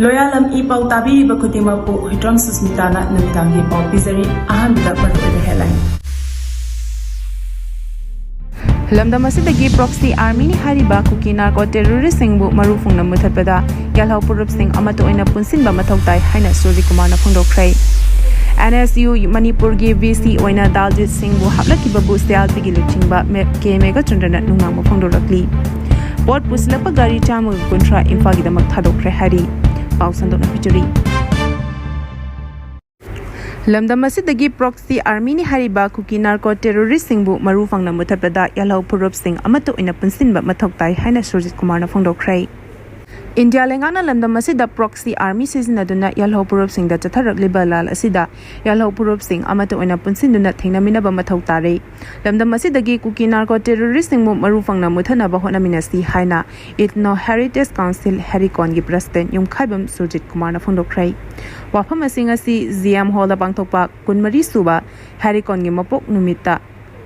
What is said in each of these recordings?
Loyalam E-PAO tabiriba khudimakpu Huitram Susmitana namidangi pau pizari ahanbida maruoiba headline. Lamdam asidagi proxy army ni hariba Kukigi narco terrorist singbu marufungna muthatpada yalhau purup sing amato oina punsinba mathau tai haina Surji Kumar na phongdokhrei. NSU Manipur gi VC oina Daljit Singbu haplakiba bu sial pigi luchingba kemega chundrana nungangba phongdorakli. Port puslapa gari chamu kuntra imfa gidamak thadokre hari. Pausandona Pichuri. Lamdam asidagi proxy army ni hariba Kukigi narco terrorist singbu marufangna muthatpada yalhau purup sing amato oina punsinba mathau tai haina Surji Kumar na phongdokhrei. India Leingakna lamdam asida proxy army sizinaduna yalhau purup sing da chatharakliba lal asida yalhau purup sing amato oina punsinduna thengnaminaba mathau tare. Lamdam asidagi Kukigi narco terrorist singmu marufangna muthanaba honaminasi haina Ethno Heritage Council Harikon gi president Yumkhaibam Surji Kumar na phongdokhrei. Wafam asing asi ZM Hall da pangthokpa kunmari suba Harikon gi mapok numita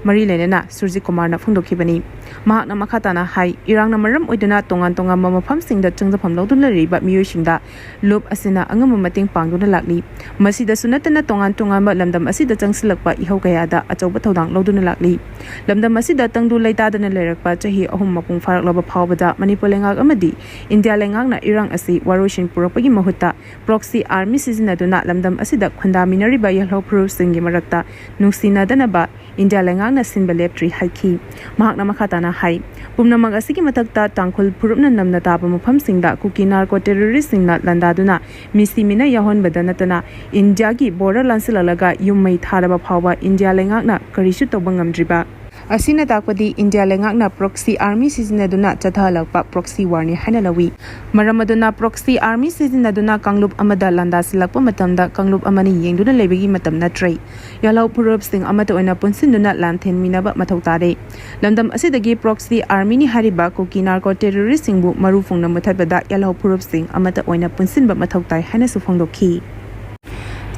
Mari Lenena Surji Kumar na phongdokhibani. Mahakna makhatana hai irangna maram oidana tongan mafam singda changjapham loduna riba miyoisingda lob asina angam mating pangduna lakli. Masida sunatana tongan ba lamdam asida changsilakpa ihau kayada achauba thodang loduna lakli. Lamdam asida tangdu leitadana lerakpa chahi ahum mapung faraklaba phawbada Manipur Leingak amadi India Leingakna irang asi waroshin puropagi mahutta proxy army sizinaduna lamdam asida khundaminariba yalhau purup singi marakta nungsinadana India Leingakna sinba leptri haiki. Mahakna makhatana hai pumnamak asigi matakta tangkhul phurupna namna taba mafam singda Kukigi narco terrorist singna landaduna misimina yahonbada natana India gi border lansilalaga yummai tharaba phawba India Leingakna karisu tawba ngamdriba. Asina takpadi India Leingakna proxy army sizinaduna chathalakpa proxy war ni haina lawi. Maramaduna proxy army sizinaduna Kanglup amada landa silakpa matamda Kanglup amani yengduna lebigi matam natrei. Yalhau purup sing amata oina punsinduna lanthen minaba mathau tare. Lamdam asidagi proxy army ni hariba Kukigi narco terrorist singbu marufungna muthatbada yalhau purup sing amata oina punsinba mathau tai haina su phongdokhi.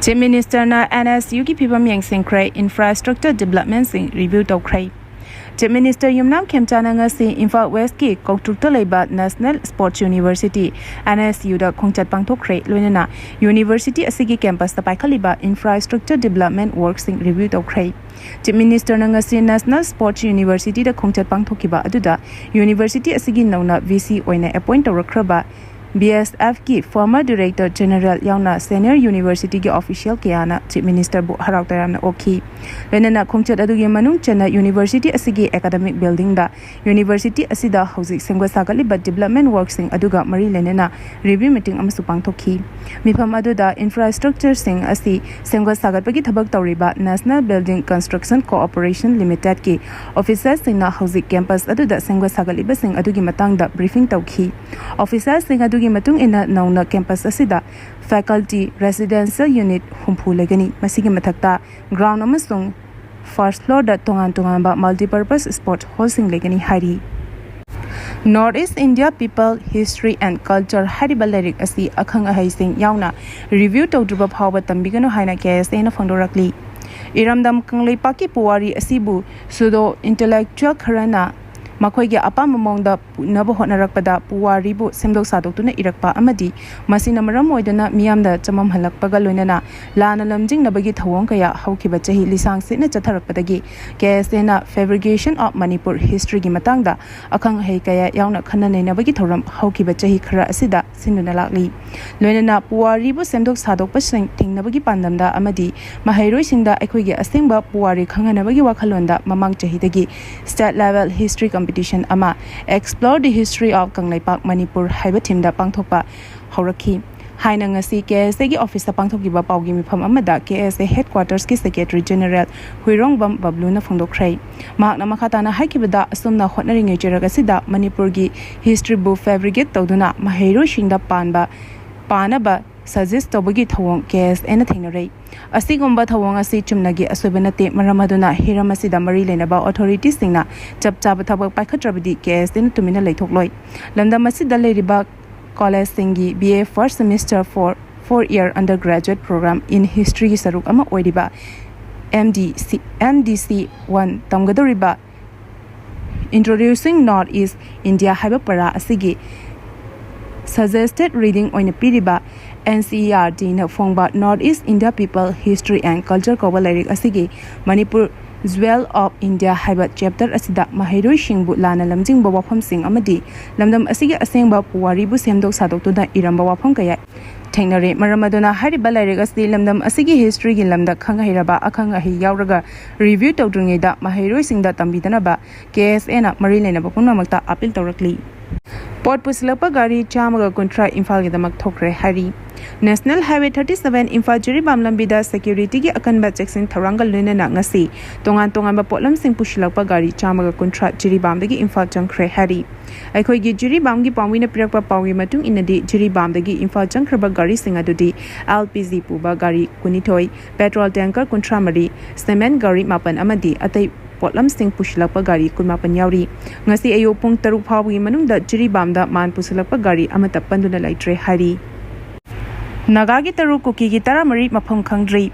Chief Minister na NSU ki phibam yengsingkhrei infrastructure development sing review tawkhrei. Chief Minister Miyamna Khemchana ngasi Imphal West ki Koktrukta leiba National Sports University NSU da khongchat pangthokhrei loinana University asigi campus ta paikhaliba infrastructure development works sing review tawkhrei. Chief Minister ngasi National Sports University da khongchat pangthokiba aduda University asigi nauna VC oina appoint tawrakraba BSF ki former Director General yauna Senior University ki official kayana Chief Minister bu harau taramna okhi. Lenana khongchat adugi manung chana University asigi academic building da University asida hauzik sengwa sagaliba development works sing aduga mari lenana review meeting amasu pangthokhi. Mifam aduda infrastructure sing asi sengwa sagatpagi thabak tawriba National Building Construction Cooperation Limited ki officers singna hauzik campus aduda sengwa sagaliba sing adugi matangda briefing tawkhi. Officers sing adugi matung ina nauna campus asida faculty residential unit humpu legani masigi mathakta ground amasung first floor da tongan ba multipurpose sport hall sing legani hari. Northeast India People History and Culture hariba lyric asi akhang ahai sing yauna review tawdruba phawba tambigano haina KSA na phongdorakli. Iramdam kanglei paki puwari asibu sudo intellectual kharana Makoigi apam mongda nabo honarakpada puwaribu semdok sadoktuna irakpa amadi masina maram oidana Miyamna chamam halakpaga loinana lana lamjing nabagi thawong kaya haukiba chahi lisang sitna chatharakpadagi KSA na fabrication of Manipur history gi matangda akhang hei kaya yauna khanane nabagi thoram haukiba chahi khara asida sinuna lakli loinana puwaribu semdok sadokpa sing thingnabagi pandamda amadi mahairoi singda aikhoigi asengba puwari khanganabagi wakhalonda mamang chahidagi state level history competition ama explore the history of Kanglaipak Manipur haiba thimda pangthokpa haurakhi. Haina ngasi KSA gi office ta pangthokiba paugi mifam amada KSA headquarters ki secretary general Huirongbam Babluna phongdokhrei. Mahakna makhatana haikibada asumna hotnari ngejeraga sida Manipur gi history book fabricate tawduna maheiro shingda panaba suggest tobagi thawong KSA na thingnarei. Asigumba thawong asi chumnagi asobenate maramaduna hiramasida mari lenaba authorities singna chapchaba thabak paikhatrabadi KSA na tumina leithokloi. Lamdam asida leiriba college singi BA first semester for 4-year undergraduate program in history saruk ama oiriba MDC 1 tamgadoriba introducing Northeast India haiba para asigi suggested reading oina piriba NCERT na phongba Northeast India People History and Culture koba lyric asigi Manipur Jewel of India haiba chapter asida mahairoi shingbu lana lamjing ba wafam sing amadi lamdam asigi asengba puwari bu semdok sadok tu da iramba wafam kaya Thainare maramaduna hariba lyric asdi lamdam asigi history gi lamda khanghairaba akhanga hi yauraga review tawdringe da mahairoi singda tambidana ba KSA na mari lena ba punna makta appeal tawrakli Port Pusilapa Gari Chamaga Contra Infal Gidamak Thokre Hari National Highway 37 Infal Jiribam Lambida Security Gi Akanba Jackson Tarangal Luna Ngasi Tongan Ba Potlam Sing Pusilapa Gari Chamaga Contra Jiribam Dagi Infal Jankre Hari Aikoi Gi Jiribam Gi Pawina Pirakpa Pawi Matung Inadi Jiribam Dagi Infal Jankraba Gari Singadudi LPG Puba Gari Kunitoi Petrol Tanker Contra Mari Cement Gari Mapan Amadi Atai Potlam Sing Pusilapa Gari Kunmapan Yauri Ngasi Ayo Pung Taruk Pawi Manungda Jiribamda Man Pusilapa Gari Amata Panduna Laitre Hari Nagagi Taru Kukigi Taramari Mafam Khangdri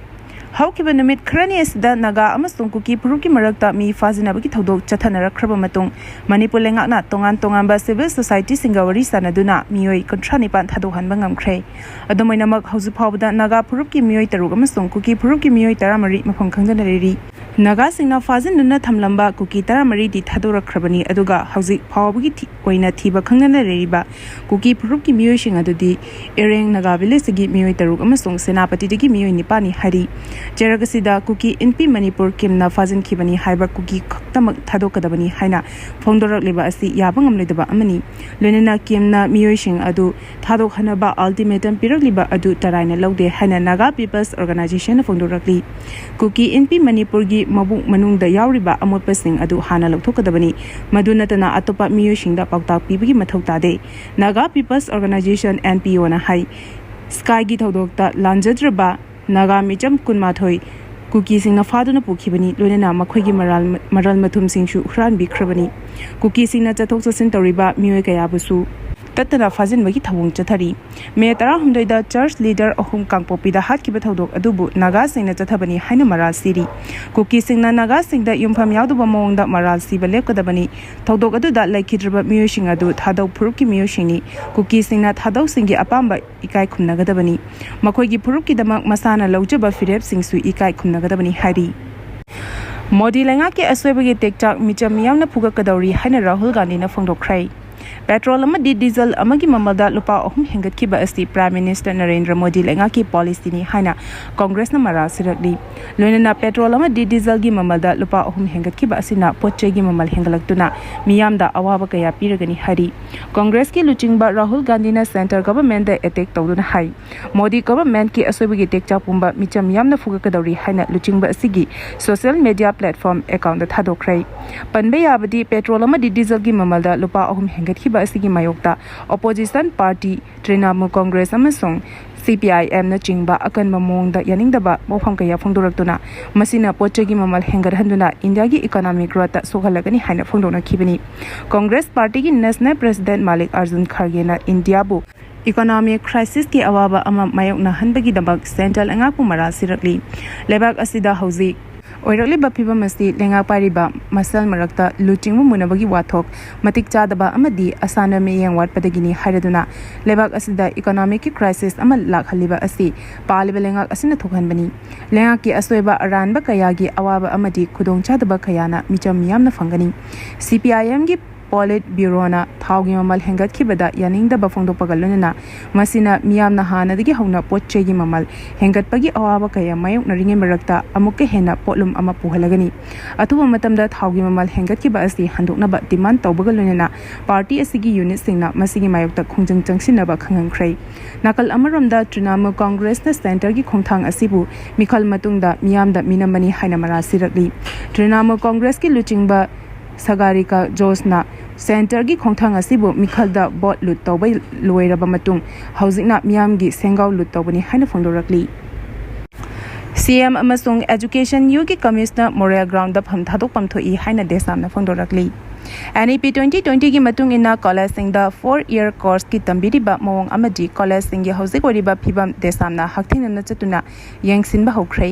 Haukiba Numit Krani Asda Naga Amasung Kuki Puruki Marakta Mi Fazinabaki Todok Chatanara Krabamatung Manipur Leingakna Tongan Ba Civil Society Singawari Sanaduna Mioi Kontrani Pan Tadohan Bangam Kray Adomainamak Hausupawda Naga Puruki Mioi Taru Amasung Kuki Puruki Mioi Taramari Mafam Khangdanari Naga Singna Fazin Nuna Tamlamba Kuki Taramari di Tadora Krabani Aduga Hausi Pawagi Oina Tiba Khangdanariba Kuki Puruki Mioi Shingadudi Ereng Naga Village Mioi Taru Amasung Senapati Digi Mioi Nipani Hari Jeragasida Kuki NP Manipur Kimna Fazin Kibani Haiba Kuki Tamak Tadokadabani Haina Fondora Liba Asi Yabangam Lidaba Amani Lunina Kimna Miyoshing Adu Tadok Hanaba Ultimatum Pirak Liba Adu Taraina Laude Hana Naga People's Organization Fondorakli Kuki NP Manipur Gi Mabu Manung da Yauriba Amopasing Adu Hana Lokadabani Madunatana Atopa Miyoshing da Pakta Pibigi Matokade Naga People's Organization NPO na Hai Sky Gi Todokta Lanjadraba Naga Micham Kunmathoi Kuki Singna Faduna Pukibani Lunena Makwigi Maral Matum Singshu Hran Bikrabani Kuki Singna Chatok Sintoriba Mio Kayabusu Tatana Fazin Magi Tawung Chatari Metara Humdoida Church Leader Ohum Kangpopi the Hat Kibatodok Adubu Naga Singna Chatabani Haina Maral City Kuki Singna Naga Sing that Yumpam Yadubamong that Maral Siba Lekadabani Todok Adu that like Kidraba Mushing Adu Tado Puruki Mushini Kuki Singna Tado Singi Apamba Ikai Kumnagadabani Makogi Puruki Damak Masana Lojaba Firep Singsu Ikai Kumnagadabani Hari Modi Leingakki Aswebagi Tekchak Miyamna Pugadouri Haina Rahul Gandhi na Phongdokrai Petrol amadi diesel amagi mamalda lupa ohum hengatkiba asti Prime Minister Narendra Modi Leingakki policy ni haina Congress na mara sirakli loinana petrol amadi diesel gi mamalda lupa ohum hengatkiba asina potche gi mamal hengalaktuna miyamda awaba kaya piragani hari Congress ki luchingba Rahul Gandhi na center government da attack tawduna hai Modi government ki aswebagi tekchak pumba micham yamna fugakadauri haina luchingba asigi social media platform account da thadokrai panbe yabadi petrol amadi diesel gi mamalda lupa ohum hengatkiba asigi mayokta opposition party Trinamool Congress amasung CPIM na chingba akan mamongda yaningdaba mofam kaya phongdoraktuna masina pochegi mamal hengarhanduna India gi economic growth sohalagani haina phongdona khibani Congress party gi national president Malik Arjun Kharge na India bu economic crisis ki awaba ama mayokna hanbagi dabak central angakpu mara sirakli lebak asida hauzi Oirakli Bapiba Masti Leingak Pariba Masal Marakta Luching Munabagi Wathok Matik Chadaba Amadi Asana Meyang Wat Padagini Haraduna Lebak Asida economic crisis Amal Lak Haliba Asi Paliba Leingak Asina Thokan Bani Leingaki Asweba Aranba Kayagi Awaba Amadi Kudong Chadaba Kayana Micham Miyamna Fangani CPIM gi Polit Bureau na Thaugi Mamal Hengat Kibada Yaning da Bafong Pagaluna Masina Miyamna Hana Digi Hona Potchegi Mamal Hengat Pagi Awaba Kaya Mayok na Ringin Marakta Amuke Hena Potlum Ama Puhalagani Atuba Matamda Thaugi Mamal Hengat Kiba Asi Handuk na ba demand Taubagaluna Party Asigi unit singna Masigi Mayokta Khongjang Jangsin na ba Khangang Kray Nakal Amaramda Trinamool Congress na center gi Khongthang Asibu Mikhal Matungda Miyamda Minamani Haina Mara Sirakli Trinamool Congress ki Luchingba Sagarika Josna Center gi Khongthang asibu Mikhalda bot lut tawbai loiraba matung hauzikna miyam gi sengaw lut tawbani haina phongdorakli CM amasung Education Yugi Commissioner Moral Ground da pham thadok pamthoi haina desamna phongdorakli NEP 2020 की matung ina college singda 4-year course ki tambiriba mawong amadi college singi hauzik oriba phibam desamna hakthingna chatuna yengsinba hokhrei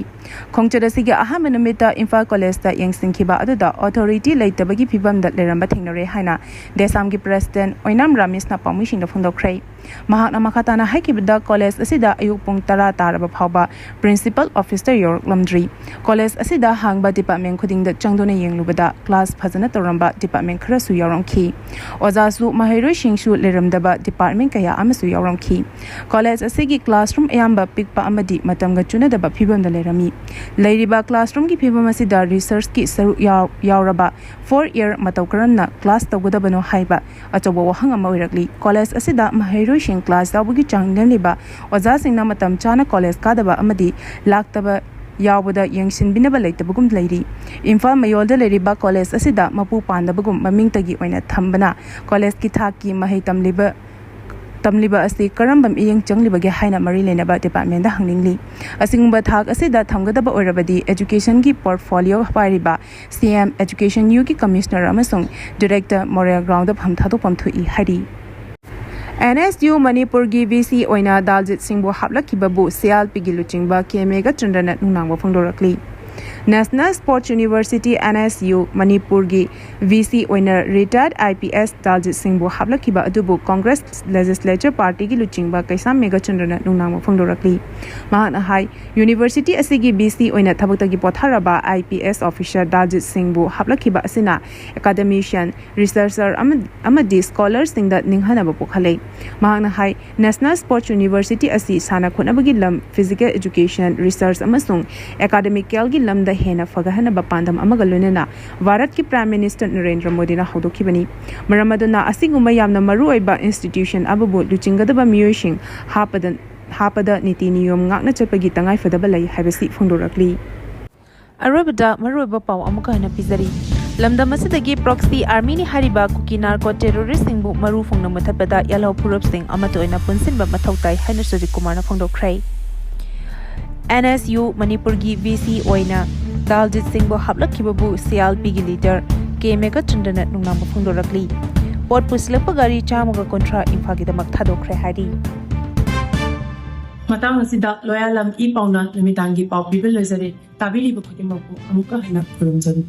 khongchada siga ahama numita Imphal college da yengsinkhiba aduda authority leitabagi phibam da leramba thingnore haina desam ki president oinam ramesh na permission da phungdokhrei mahakna makhatana haikibda college asida ayuk pung 10 taraba phawba principal officer york lamdri college asida hangba department khuding da changdona yenglubada class phajana toramba department kharasu yaramki ojasu mahairoi singsu leramdaba department kaya amasu yaramki college asigi classroom ayamba pikpa amadi matamga chunadaba phibam da lerami leiriba classroom ki phibam asida research ki saru yauraba 4-year matawkaranna class tawgadabano haiba achobo wahang ama oirakli college asida mahairoi sing class dabugi changnaliba ojasingna matam chana college kadaba amadi laktaba yaubada yengsin binaba leitabagum leiri Imphal mayolda leiriba college asida mapu pandabagum mamingtagi oina thambana college ki thaki mahai tamliba asi karambam iyeng changlibage haina mari lenaba department da hangningli asingba thak asida thamgadaba oirabadi education ki portfolio pariba CM education U ki commissioner amasung director Morea ground of hamthado pamthui hari NSU Manipur gi VC oina Daljit Singh bo haplakibabu Sial Pigiluchingba Kemega Chandrana nunangwa phongdorakli National Sports University NSU Manipur gi VC oina retired IPS Daljit Singh bo haplakiba adubu Congress Legislature Party gi luchingba Kaisam Mega Chandrana nunangwa phongdorakli mahana hai University asigi VC oina thabutagi potharaba IPS officer Daljit Singh bo haplakiba asina academician researcher amadi scholar singda ninghanaba pokhale mahana hai National Sports University asi sana khonabagi lam physical education research amasung academical gi lam da hena fagahana bapandam amaga lunena Bharat ki Prime Minister Narendra Modi na hodokhibani maramaduna asiguma yamna maru oiba institution ababu luchingadaba miyosing hapada niti niyom ngakna chapagi tangai fadaba lai habasi phongdorakli arobada maruba paw amuka na pizari lamda masidagi proxy army ni hariba kukinar ko terrorist singbu maru phongna mathabada yalo purup sing amato ina punsinba mathautai haina suri kumar na phongdokrai NSU Manipur gi VC oina Daljit Singh bo haplakhibabu CLP gi leader Kemega Chandrana nungnam phongdorakli pot puslakpa gari chamuga kontra Imphal gi damak thadokre hari matang asida loyalam E-PAO na namitangi pau bibil lezari tabili bakutimapu amuka hana kurumjani